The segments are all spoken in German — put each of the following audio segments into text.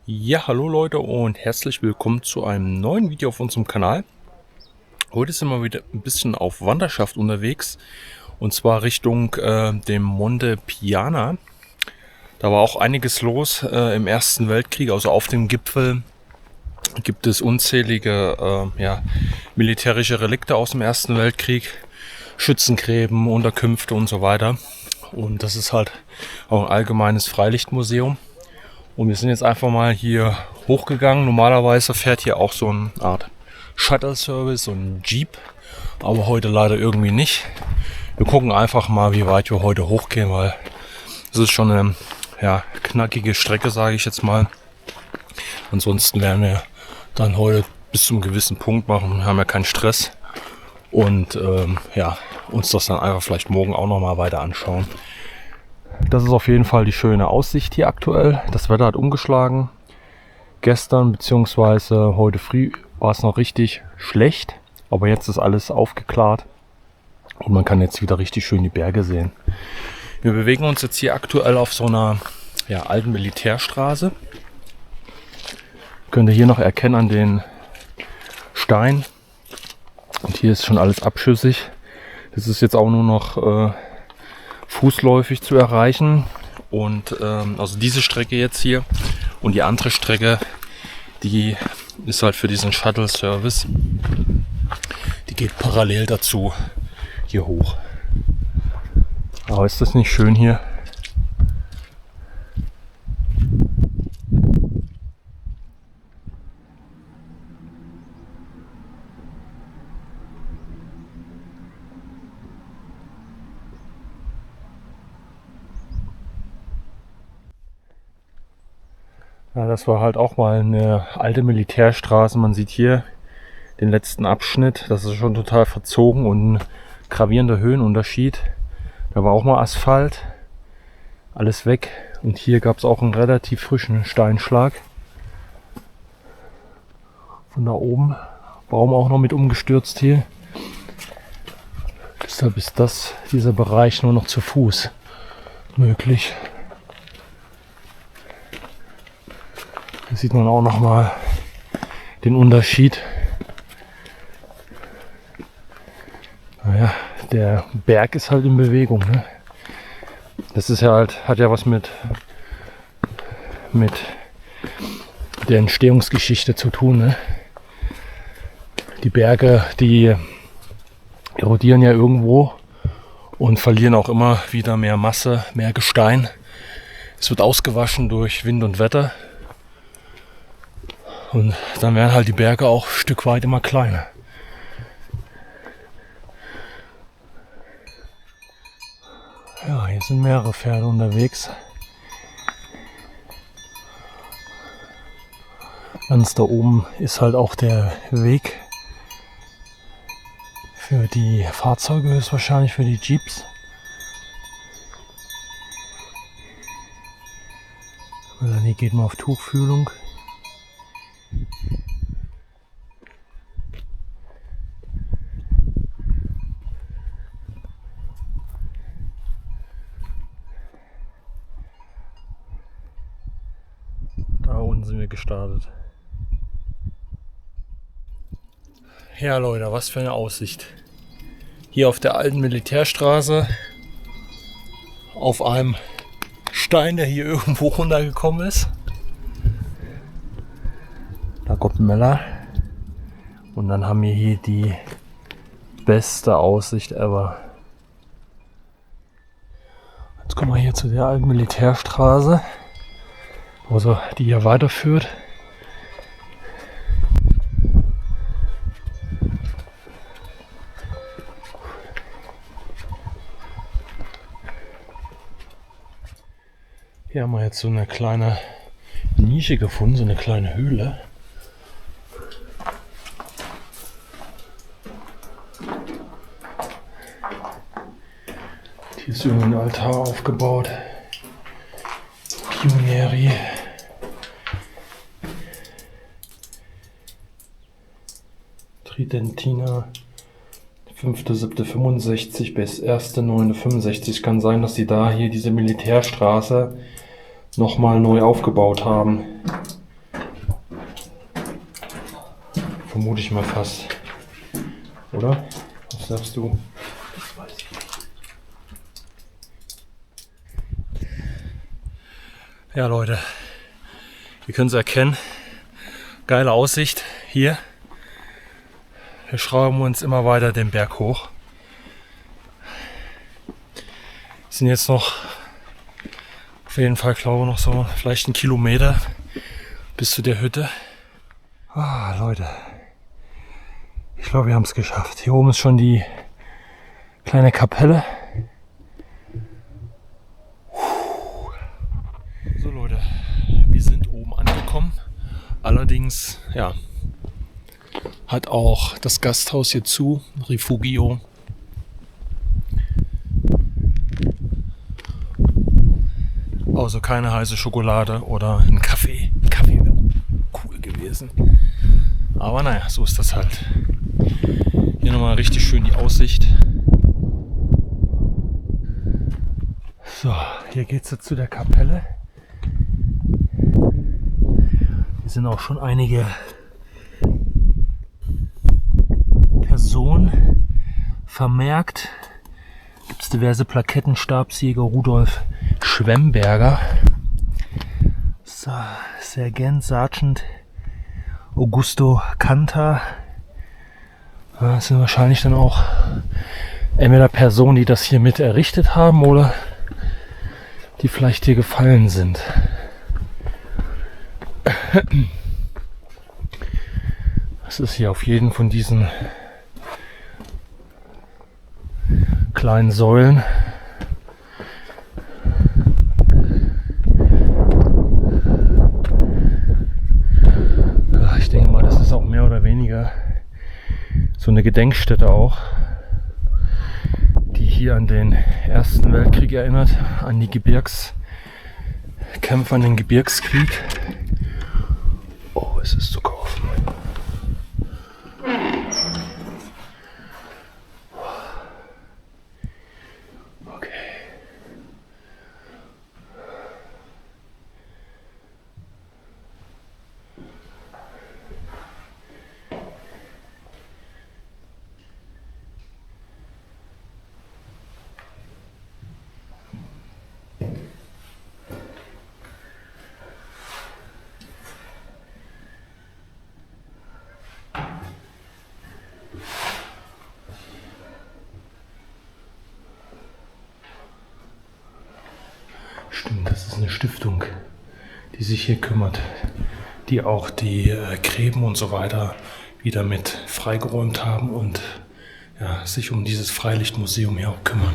Ja, hallo Leute und herzlich willkommen zu einem neuen Video auf unserem Kanal. Heute sind wir wieder ein bisschen auf Wanderschaft unterwegs und zwar Richtung dem Monte Piana. Da war auch einiges los im Ersten Weltkrieg, also auf dem Gipfel gibt es unzählige militärische Relikte aus dem Ersten Weltkrieg, Schützengräben, Unterkünfte und so weiter. Und das ist halt auch ein allgemeines Freilichtmuseum. Und wir sind jetzt einfach mal hier hochgegangen. Normalerweise fährt hier auch so eine Art Shuttle-Service, so ein Jeep. Aber heute leider irgendwie nicht. Wir gucken einfach mal, wie weit wir heute hochgehen, weil es ist schon eine knackige Strecke, sage ich jetzt mal. Ansonsten werden wir dann heute bis zum gewissen Punkt machen. Wir haben ja keinen Stress. Und uns das dann einfach vielleicht morgen auch nochmal weiter anschauen. Das ist auf jeden Fall die schöne Aussicht hier aktuell. Das Wetter hat umgeschlagen. Gestern bzw. heute früh war es noch richtig schlecht. Aber jetzt ist alles aufgeklärt. Und man kann jetzt wieder richtig schön die Berge sehen. Wir bewegen uns jetzt hier aktuell auf so einer alten Militärstraße. Könnt ihr hier noch erkennen an den Stein. Und hier ist schon alles abschüssig. Das ist jetzt auch nur noch fußläufig zu erreichen. Und also diese Strecke jetzt hier und die andere Strecke, die ist halt für diesen Shuttle-Service. Die geht parallel dazu hier hoch. Aber ist das nicht schön hier? Ja, das war halt auch mal eine alte Militärstraße. Man sieht hier den letzten Abschnitt. Das ist schon total verzogen und ein gravierender Höhenunterschied. Da war auch mal Asphalt. Alles weg. Und hier gab es auch einen relativ frischen Steinschlag. Von da oben. Baum auch noch mit umgestürzt hier. Deshalb ist dieser Bereich nur noch zu Fuß möglich. Hier sieht man auch noch mal den Unterschied. Naja, der Berg ist halt in Bewegung. Ne? Das ist hat ja was mit der Entstehungsgeschichte zu tun. Ne? Die Berge, die erodieren ja irgendwo und verlieren auch immer wieder mehr Masse, mehr Gestein. Es wird ausgewaschen durch Wind und Wetter. Und dann werden halt die Berge auch ein Stück weit immer kleiner. Ja, hier sind mehrere Pferde unterwegs. Ganz da oben ist halt auch der Weg für die Fahrzeuge, höchstwahrscheinlich für die Jeeps. Also hier geht man auf Tuchfühlung. Da unten sind wir gestartet. Ja Leute, was für eine Aussicht. Hier auf der alten Militärstraße. Auf einem Stein, der hier irgendwo runtergekommen ist. Da kommt ein Meller. Und dann haben wir hier die beste Aussicht ever. Jetzt kommen wir hier zu der alten Militärstraße. Also die hier weiterführt. Hier haben wir jetzt so eine kleine Nische gefunden, so eine kleine Höhle. Hier ist irgendwie ein Altar aufgebaut. Pionieri. Tridentina. 5.7.65 bis 1.9.65. Kann sein, dass die da hier diese Militärstraße nochmal neu aufgebaut haben. Vermute ich mal fast. Oder? Was sagst du? Das weiß ich nicht. Ja, Leute, ihr könnt es erkennen. Geile Aussicht hier. Wir schrauben uns immer weiter den Berg hoch. Sind jetzt noch auf jeden Fall, glaube ich, noch so vielleicht 1 Kilometer bis zu der Hütte. Ah, Leute. Ich glaube, wir haben es geschafft. Hier oben ist schon die kleine Kapelle. So, Leute, wir sind oben angekommen. Allerdings, ja, hat auch das Gasthaus hier zu, Refugio. Also keine heiße Schokolade oder ein Kaffee. Ein Kaffee wäre cool gewesen. Aber naja, so ist das halt. Hier nochmal richtig schön die Aussicht. So, hier geht's jetzt zu der Kapelle. Hier sind auch schon einige Personen vermerkt. Gibt es diverse Plaketten, Stabsjäger Rudolf Schwemberger. So, Sergeant Sergeant Augusto Canta. Das sind wahrscheinlich dann auch entweder Personen, die das hier mit errichtet haben oder die vielleicht hier gefallen sind. Das ist hier auf jeden von diesen kleinen Säulen. Ich denke mal, das ist auch mehr oder weniger so eine Gedenkstätte auch, die hier an den Ersten Weltkrieg erinnert, an die Gebirgskämpfe, an den Gebirgskrieg. Oh, es ist zu kaufen. Okay. Stimmt, das ist eine Stiftung, die sich hier kümmert, die auch die Gräben und so weiter wieder mit freigeräumt haben und ja, sich um dieses Freilichtmuseum hier auch kümmern.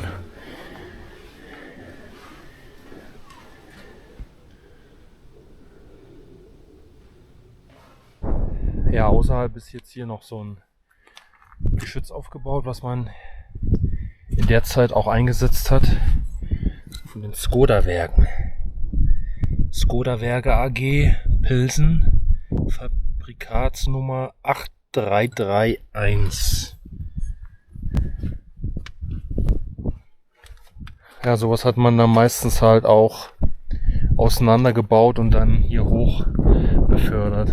Ja, außerhalb ist jetzt hier noch so ein Geschütz aufgebaut, was man in der Zeit auch eingesetzt hat von den Skoda-Werken. Skoda-Werke AG Pilsen, Fabrikatsnummer 8331. Ja, sowas hat man dann meistens halt auch auseinandergebaut und dann hier hoch befördert.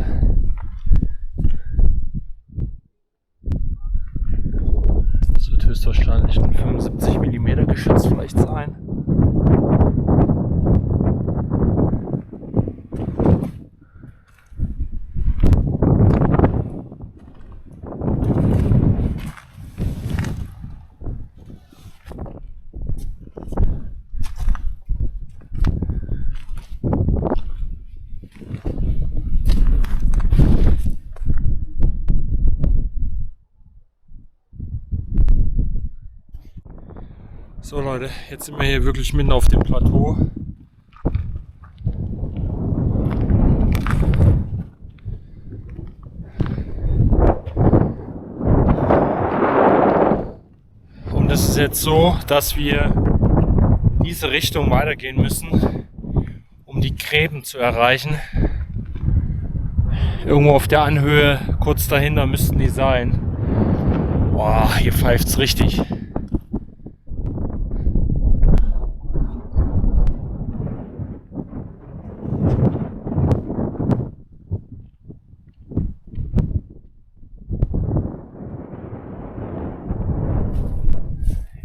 Das wird höchstwahrscheinlich ein 75 mm Geschütz vielleicht sein. So Leute, jetzt sind wir hier wirklich mitten auf dem Plateau. Und es ist jetzt so, dass wir in diese Richtung weitergehen müssen, um die Gräben zu erreichen. Irgendwo auf der Anhöhe, kurz dahinter müssten die sein. Boah, hier pfeift's richtig.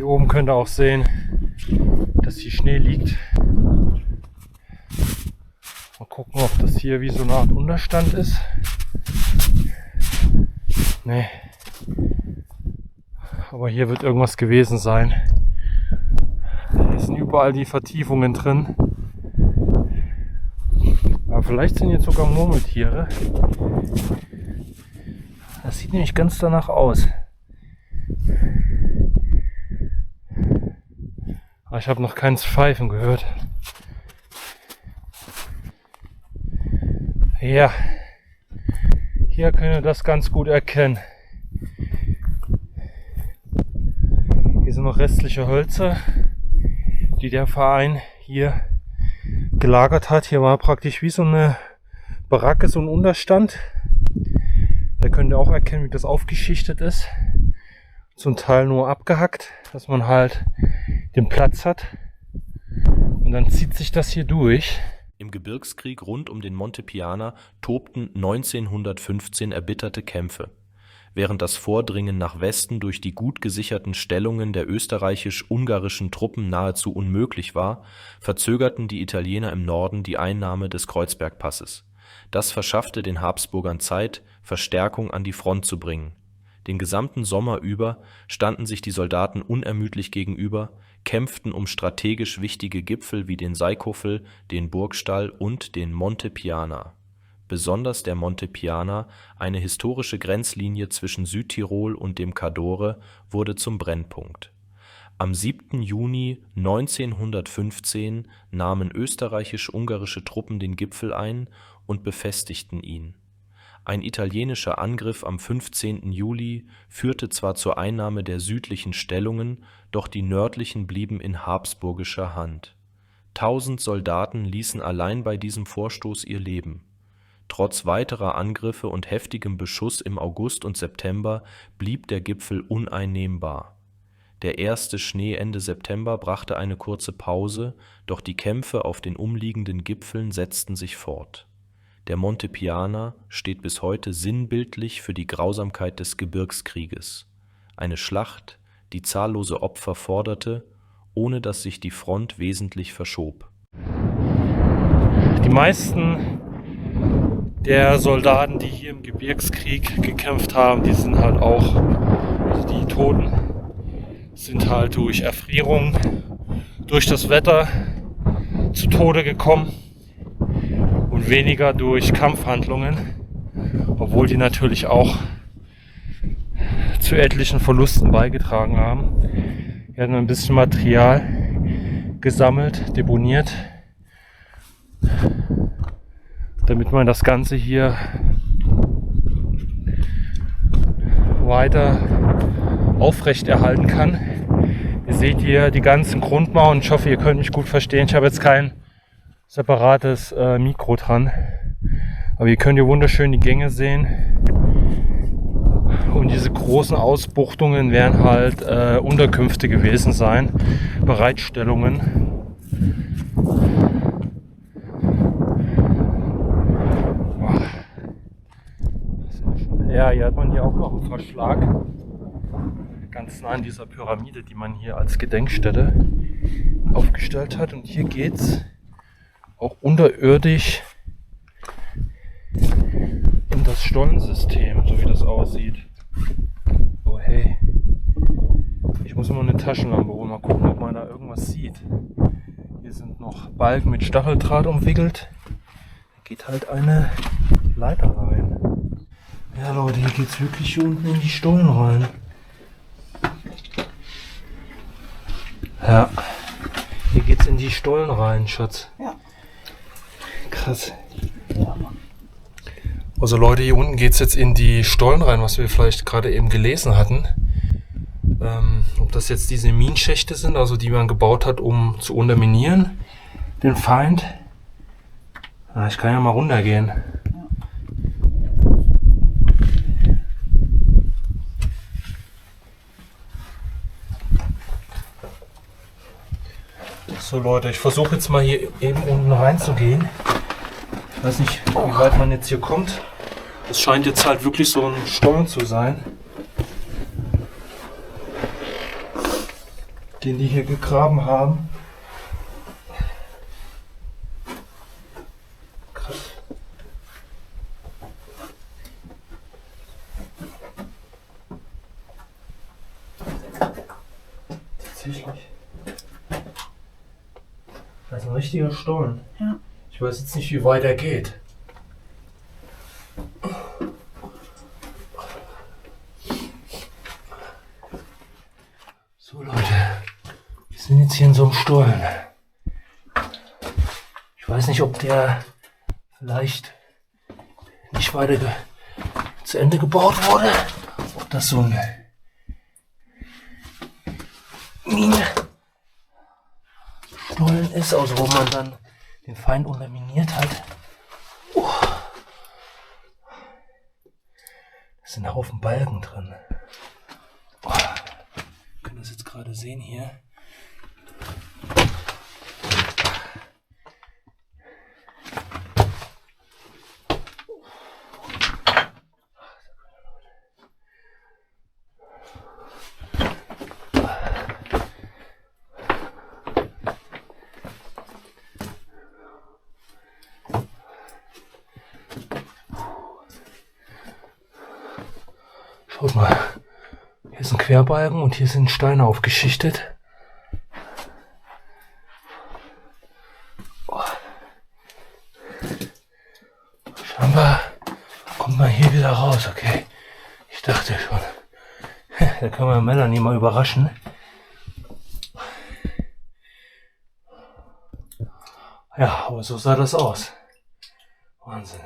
Hier oben könnt ihr auch sehen, dass hier Schnee liegt. Mal gucken, ob das hier wie so eine Art Unterstand ist. Nee. Aber hier wird irgendwas gewesen sein. Hier sind überall die Vertiefungen drin. Aber vielleicht sind jetzt sogar Murmeltiere. Das sieht nämlich ganz danach aus. Aber ich habe noch keins Pfeifen gehört. Ja, hier könnt ihr das ganz gut erkennen. Hier sind noch restliche Hölzer, die der Verein hier gelagert hat. Hier war praktisch wie so eine Baracke, so ein Unterstand. Da könnt ihr auch erkennen, wie das aufgeschichtet ist. Zum Teil nur abgehackt, dass man halt den Platz hat. Und dann zieht sich das hier durch. Im Gebirgskrieg rund um den Monte Piana tobten 1915 erbitterte Kämpfe. Während das Vordringen nach Westen durch die gut gesicherten Stellungen der österreichisch-ungarischen Truppen nahezu unmöglich war, verzögerten die Italiener im Norden die Einnahme des Kreuzbergpasses. Das verschaffte den Habsburgern Zeit, Verstärkung an die Front zu bringen. Den gesamten Sommer über standen sich die Soldaten unermüdlich gegenüber, kämpften um strategisch wichtige Gipfel wie den Seekofel, den Burgstall und den Monte Piana. Besonders der Monte Piana, eine historische Grenzlinie zwischen Südtirol und dem Cadore, wurde zum Brennpunkt. Am 7. Juni 1915 nahmen österreichisch-ungarische Truppen den Gipfel ein und befestigten ihn. Ein italienischer Angriff am 15. Juli führte zwar zur Einnahme der südlichen Stellungen, doch die nördlichen blieben in habsburgischer Hand. 1000 Soldaten ließen allein bei diesem Vorstoß ihr Leben. Trotz weiterer Angriffe und heftigem Beschuss im August und September blieb der Gipfel uneinnehmbar. Der erste Schnee Ende September brachte eine kurze Pause, doch die Kämpfe auf den umliegenden Gipfeln setzten sich fort. Der Monte Piana steht bis heute sinnbildlich für die Grausamkeit des Gebirgskrieges. Eine Schlacht, die zahllose Opfer forderte, ohne dass sich die Front wesentlich verschob. Die meisten der Soldaten, die hier im Gebirgskrieg gekämpft haben, die sind halt auch, also die Toten, sind halt durch Erfrierung, durch das Wetter zu Tode gekommen. Und weniger durch Kampfhandlungen, obwohl die natürlich auch zu etlichen Verlusten beigetragen haben. Wir hatten ein bisschen Material gesammelt, deponiert, damit man das Ganze hier weiter aufrechterhalten kann. Ihr seht hier die ganzen Grundmauern. Ich hoffe, ihr könnt mich gut verstehen. Ich habe jetzt kein separates Mikro dran. Aber ihr könnt hier wunderschön die Gänge sehen. Und diese großen Ausbuchtungen werden halt Unterkünfte gewesen sein. Bereitstellungen. Ja, hier hat man hier auch noch einen Verschlag. Ganz nah an dieser Pyramide, die man hier als Gedenkstätte aufgestellt hat. Und hier geht's auch unterirdisch in das Stollensystem, so wie das aussieht. Oh hey. Ich muss immer eine Taschenlampe holen, mal gucken, ob man da irgendwas sieht. Hier sind noch Balken mit Stacheldraht umwickelt. Da geht halt eine Leiter rein. Ja Leute, hier geht's wirklich hier unten in die Stollen rein. Ja. Hier geht's in die Stollen rein, Schatz. Ja. Krass. Also Leute, hier unten geht es jetzt in die Stollen rein, was wir vielleicht gerade eben gelesen hatten. Ob das jetzt diese Minenschächte sind, also die man gebaut hat, um zu unterminieren, den Feind. Ah, ich kann ja mal runtergehen. So Leute, ich versuche jetzt mal hier eben unten reinzugehen. Ich weiß nicht, wie weit man jetzt hier kommt. Es scheint jetzt halt wirklich so ein Stollen zu sein. den die hier gegraben haben. Krass. Tatsächlich. Das ist ein richtiger Stollen. Ja. Ich weiß jetzt nicht, wie weit er geht. So Leute, wir sind jetzt hier in so einem Stollen. Ich weiß nicht, ob der vielleicht nicht weiter zu Ende gebaut wurde. Ob das so ein Minenstollen ist, also wo man dann den Feind unterminiert hat. Da sind ein Haufen Balken drin. Wir können das jetzt gerade sehen hier. Schaut mal, hier ist ein Querbalken und hier sind Steine aufgeschichtet. Scheinbar kommt man hier wieder raus, okay. Ich dachte schon, da können wir Melanie mal überraschen. Ja, aber so sah das aus. Wahnsinn.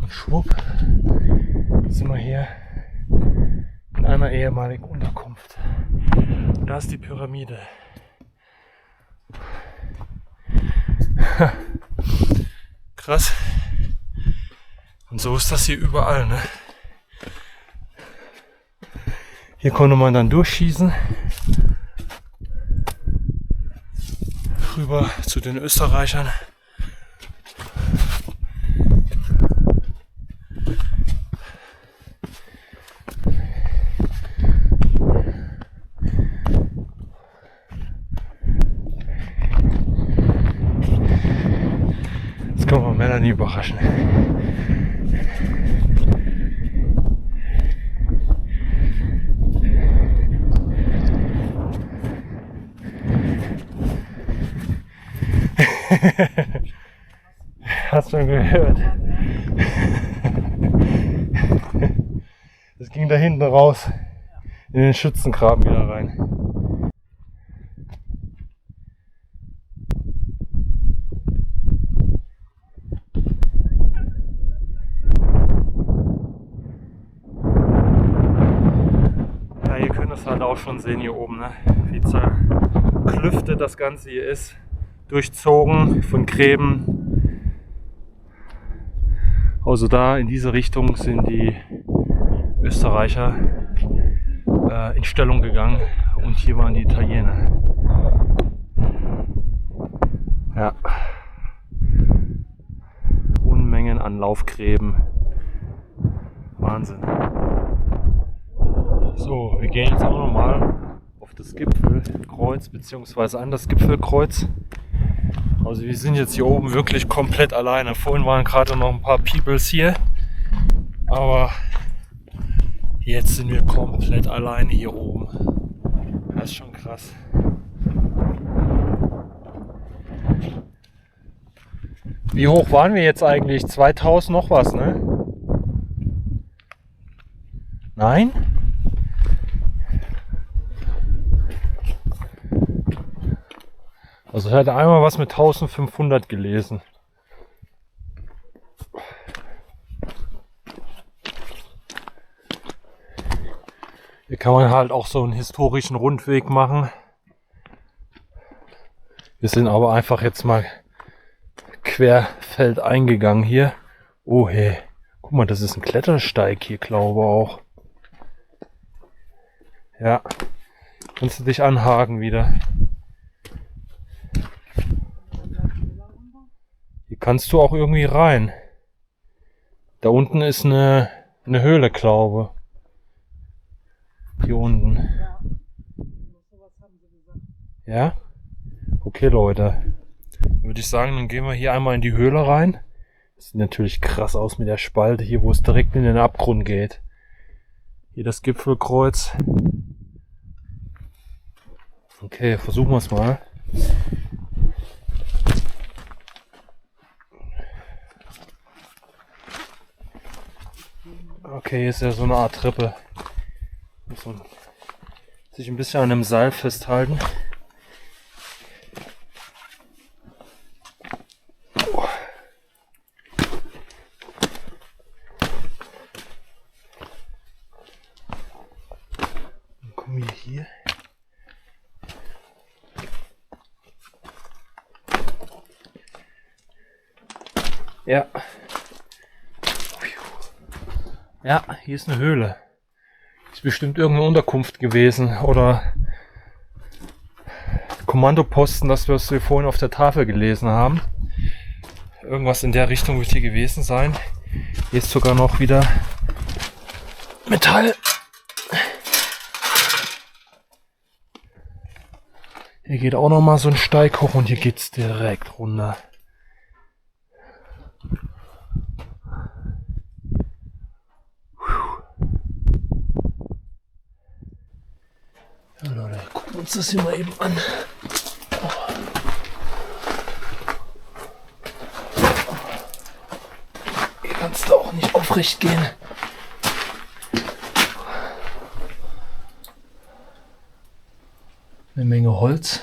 Schwupp, sind wir hier in einer ehemaligen Unterkunft. Und da ist die Pyramide. Krass. Und so ist das hier überall, ne? Hier konnte man dann durchschießen. Rüber zu den Österreichern. Können wir Melanie überraschen. Hast du schon gehört? Das ging da hinten raus in den Schützengraben wieder rein. Das halt auch schon sehen hier oben, ne? Wie zerklüftet das Ganze hier ist, durchzogen von Gräben. Also da in diese Richtung sind die Österreicher in Stellung gegangen und hier waren die Italiener. Ja. Unmengen an Laufgräben. Wahnsinn. So, wir gehen jetzt auch nochmal auf das Gipfelkreuz bzw. an das Gipfelkreuz. Also wir sind jetzt hier oben wirklich komplett alleine. Vorhin waren gerade noch ein paar Peoples hier, aber jetzt sind wir komplett alleine hier oben. Das ist schon krass. Wie hoch waren wir jetzt eigentlich? 2000 noch was, ne? Nein? Also ich hatte einmal was mit 1500 gelesen. Hier kann man halt auch so einen historischen Rundweg machen. Wir sind aber einfach jetzt mal querfeld eingegangen hier. Oh hey, guck mal, das ist ein Klettersteig hier, glaube ich auch. Ja, Kannst du dich anhaken wieder. Hier kannst du auch irgendwie rein. Da unten ist eine Höhle, glaube ich. Hier unten. Ja? Okay, Leute. Dann würde ich sagen, dann gehen wir hier einmal in die Höhle rein. Das sieht natürlich krass aus mit der Spalte hier, wo es direkt in den Abgrund geht. Hier das Gipfelkreuz. Okay, versuchen wir es mal. Okay, hier ist ja so eine Art Treppe. Muss man sich ein bisschen an einem Seil festhalten. Dann kommen wir hier. Ja. Ja, hier ist eine Höhle. Ist bestimmt irgendeine Unterkunft gewesen oder Kommandoposten, das was wir vorhin auf der Tafel gelesen haben. Irgendwas in der Richtung wird hier gewesen sein. Hier ist sogar noch wieder Metall. Hier geht auch noch mal so ein Steig hoch und hier geht's direkt runter. Ja, Leute, gucken wir uns das hier mal eben an. Hier kannst du auch nicht aufrecht gehen. Eine Menge Holz.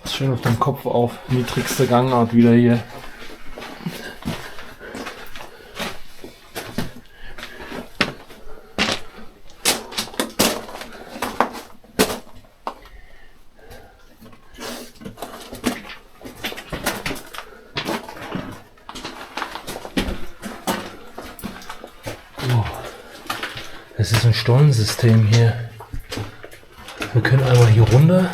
Pass schön auf den Kopf auf. Niedrigste Gangart wieder hier. Es ist ein Stollensystem hier. Wir können einmal hier runter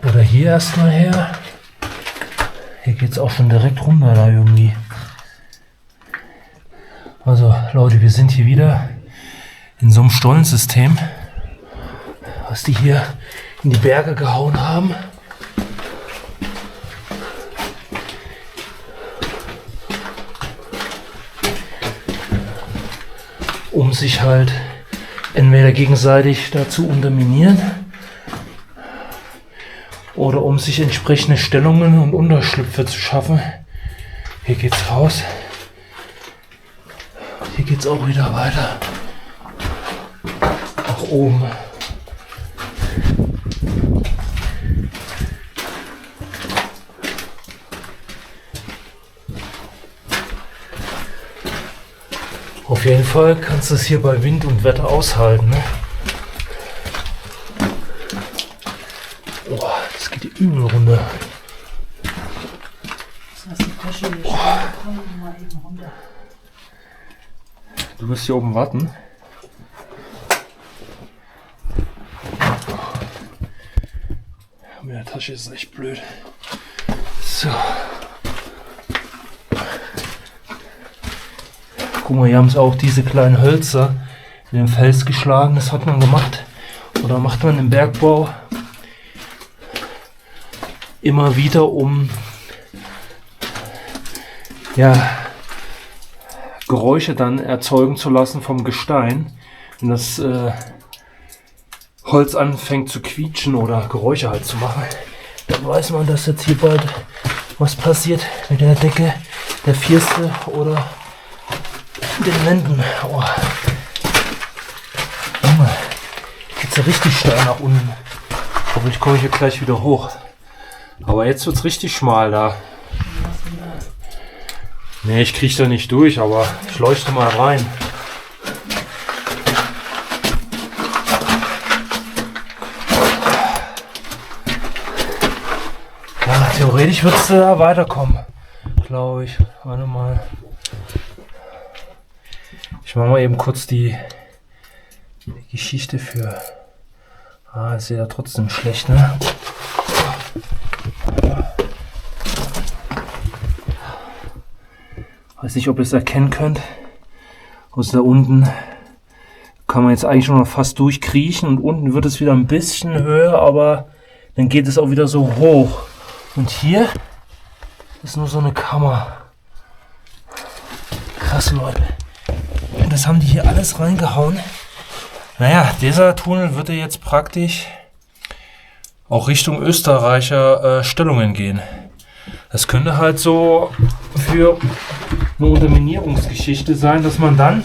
oder hier erstmal her. Hier geht es auch schon direkt runter da irgendwie. Also Leute, wir sind hier wieder in so einem Stollensystem, was die hier in die Berge gehauen haben. Um sich halt entweder gegenseitig dazu unterminieren oder um sich entsprechende Stellungen und Unterschlüpfe zu schaffen. Hier geht's raus. Hier geht's auch wieder weiter. Nach oben. Auf jeden Fall kannst du es hier bei Wind und Wetter aushalten. Ne? Oh, das geht hier übel runter. Du musst hier oben warten. Mit der Tasche ist echt blöd. So. Guck mal, hier haben sie auch diese kleinen Hölzer in den Fels geschlagen. Das hat man gemacht oder macht man im Bergbau immer wieder, um ja, Geräusche dann erzeugen zu lassen vom Gestein. Wenn das Holz anfängt zu quietschen oder Geräusche halt zu machen, dann weiß man, dass jetzt hier bald was passiert mit der Decke, der Firste oder den Wänden. Oh. Junge, geht's ja richtig steil nach unten. Hoffentlich komme ich hier gleich wieder hoch. Aber jetzt wird's richtig schmal da. Ne, ich kriege da nicht durch, aber ich leuchte mal rein. Ja, theoretisch würdest du da weiterkommen, glaube ich. Warte mal. Ich mache mal eben kurz die Geschichte für... ist ja trotzdem schlecht, ne? Weiß nicht, ob ihr es erkennen könnt. Aus da unten kann man jetzt eigentlich schon noch fast durchkriechen und unten wird es wieder ein bisschen höher, aber dann geht es auch wieder so hoch. Und hier ist nur so eine Kammer. Krass, Leute. Und das haben die hier alles reingehauen. Naja, dieser Tunnel würde jetzt praktisch auch Richtung Österreicher Stellungen gehen. Das könnte halt so für eine Unterminierungsgeschichte sein, dass man dann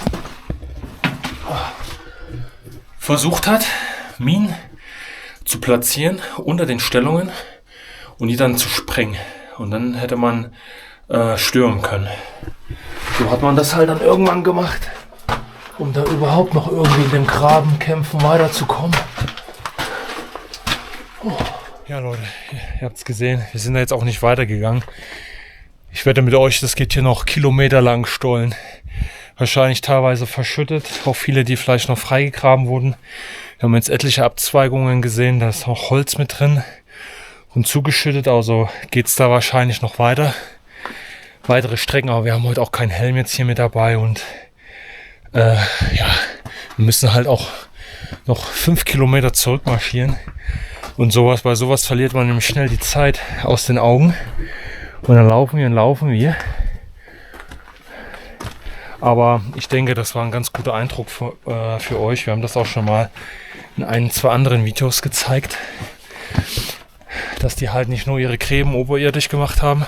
versucht hat, Minen zu platzieren unter den Stellungen und die dann zu sprengen. Und dann hätte man stürmen können. So hat man das halt dann irgendwann gemacht, um da überhaupt noch irgendwie in dem Grabenkämpfen weiterzukommen. Ja, Leute, ihr habt es gesehen, wir sind da jetzt auch nicht weitergegangen. Ich wette mit euch, das geht hier noch kilometerlang Stollen. Wahrscheinlich teilweise verschüttet, auch viele, die vielleicht noch freigegraben wurden. Wir haben jetzt etliche Abzweigungen gesehen, da ist auch Holz mit drin und zugeschüttet, also geht es da wahrscheinlich noch weiter. Weitere Strecken, aber wir haben heute auch keinen Helm jetzt hier mit dabei und ja, wir müssen halt auch noch 5 Kilometer zurückmarschieren und sowas. Bei sowas verliert man nämlich schnell die Zeit aus den Augen und dann laufen wir. Aber ich denke, das war ein ganz guter Eindruck für euch. Wir haben das auch schon mal in ein, zwei anderen Videos gezeigt, dass die halt nicht nur ihre Gräben oberirdisch gemacht haben,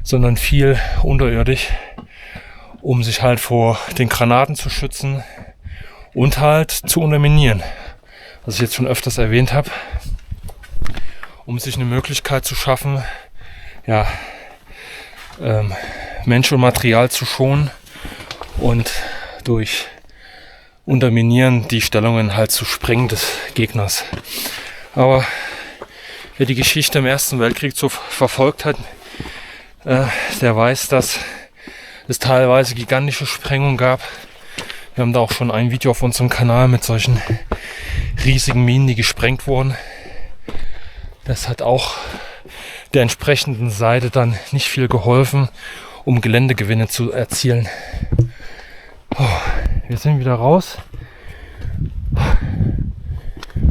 sondern viel unterirdisch, um sich halt vor den Granaten zu schützen und halt zu unterminieren, was ich jetzt schon öfters erwähnt habe, um sich eine Möglichkeit zu schaffen, ja, Mensch und Material zu schonen und durch Unterminieren die Stellungen halt zu sprengen des Gegners. Aber wer die Geschichte im Ersten Weltkrieg so verfolgt hat, der weiß, dass es teilweise gigantische Sprengungen gab. Wir haben da auch schon ein Video auf unserem Kanal mit solchen riesigen Minen, die gesprengt wurden. Das hat auch der entsprechenden Seite dann nicht viel geholfen, um Geländegewinne zu erzielen. Oh, wir sind wieder raus.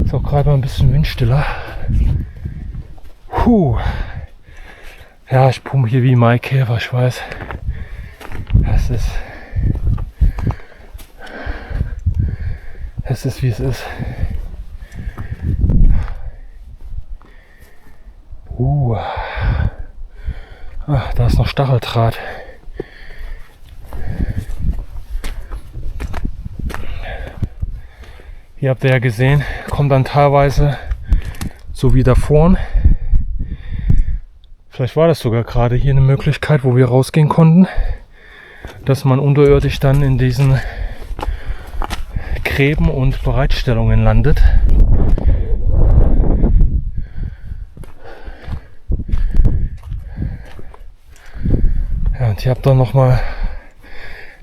Ist auch gerade mal ein bisschen windstiller. Ja, ich pumpe hier wie Maikäfer, ich weiß. Es ist wie es ist. Da ist noch Stacheldraht. Hier habt ihr ja gesehen, kommt dann teilweise so wie da vorn. Vielleicht war das sogar gerade hier eine Möglichkeit, wo wir rausgehen konnten, dass man unterirdisch dann in diesen Gräben und Bereitstellungen landet. Ja, und hier habt ihr nochmal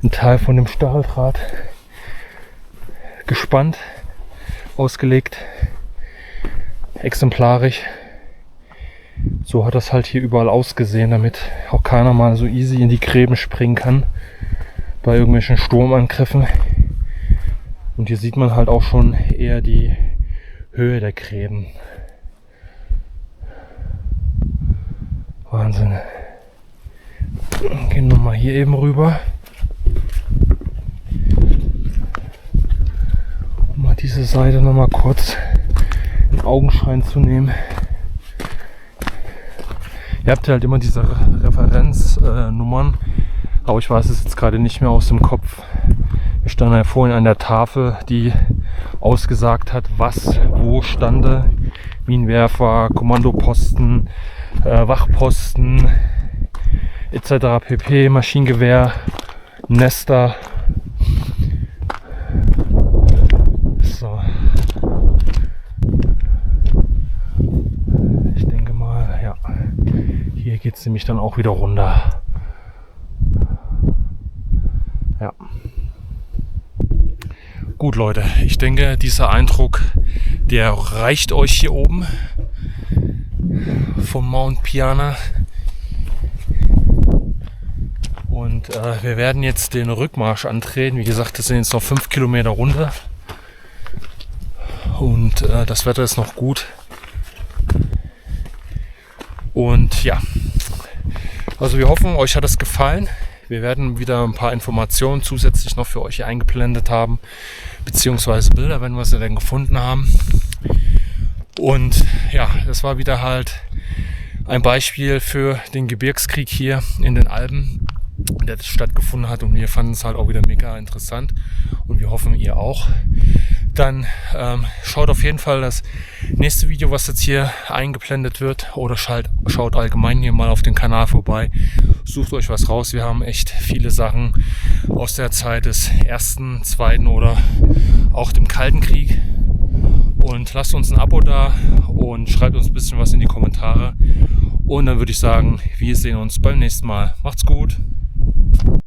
einen Teil von dem Stacheldraht gespannt, ausgelegt, exemplarisch. So hat das halt hier überall ausgesehen, damit auch keiner mal so easy in die Gräben springen kann bei irgendwelchen Sturmangriffen. Und hier sieht man halt auch schon eher die Höhe der Gräben. Wahnsinn. Gehen wir mal hier eben rüber. Um mal diese Seite noch mal kurz in Augenschein zu nehmen. Ihr habt halt immer diese Referenznummern, aber ich weiß es jetzt gerade nicht mehr aus dem Kopf. Wir standen ja vorhin an der Tafel, die ausgesagt hat, was wo stande. Minenwerfer, Kommandoposten, Wachposten etc. pp. Maschinengewehr, Nester. So. Ich denke mal, ja. Hier geht es nämlich dann auch wieder runter. Ja. Gut, Leute, ich denke, dieser Eindruck, der reicht euch hier oben vom Mount Piana. Und wir werden jetzt den Rückmarsch antreten. Wie gesagt, das sind jetzt noch 5 Kilometer runter. Und das Wetter ist noch gut. Und ja, also wir hoffen, euch hat es gefallen. Wir werden wieder ein paar Informationen zusätzlich noch für euch hier eingeblendet haben. Beziehungsweise Bilder, wenn wir sie denn gefunden haben. Und ja, das war wieder halt ein Beispiel für den Gebirgskrieg hier in den Alpen, der stattgefunden hat, und wir fanden es halt auch wieder mega interessant und wir hoffen, ihr auch. Dann schaut auf jeden Fall das nächste Video, was jetzt hier eingeblendet wird, oder schaut allgemein hier mal auf den Kanal vorbei, sucht euch was raus. Wir haben echt viele Sachen aus der Zeit des Ersten, Zweiten oder auch dem Kalten Krieg. Und lasst uns ein Abo da und schreibt uns ein bisschen was in die Kommentare. Und dann würde ich sagen, wir sehen uns beim nächsten Mal. Macht's gut!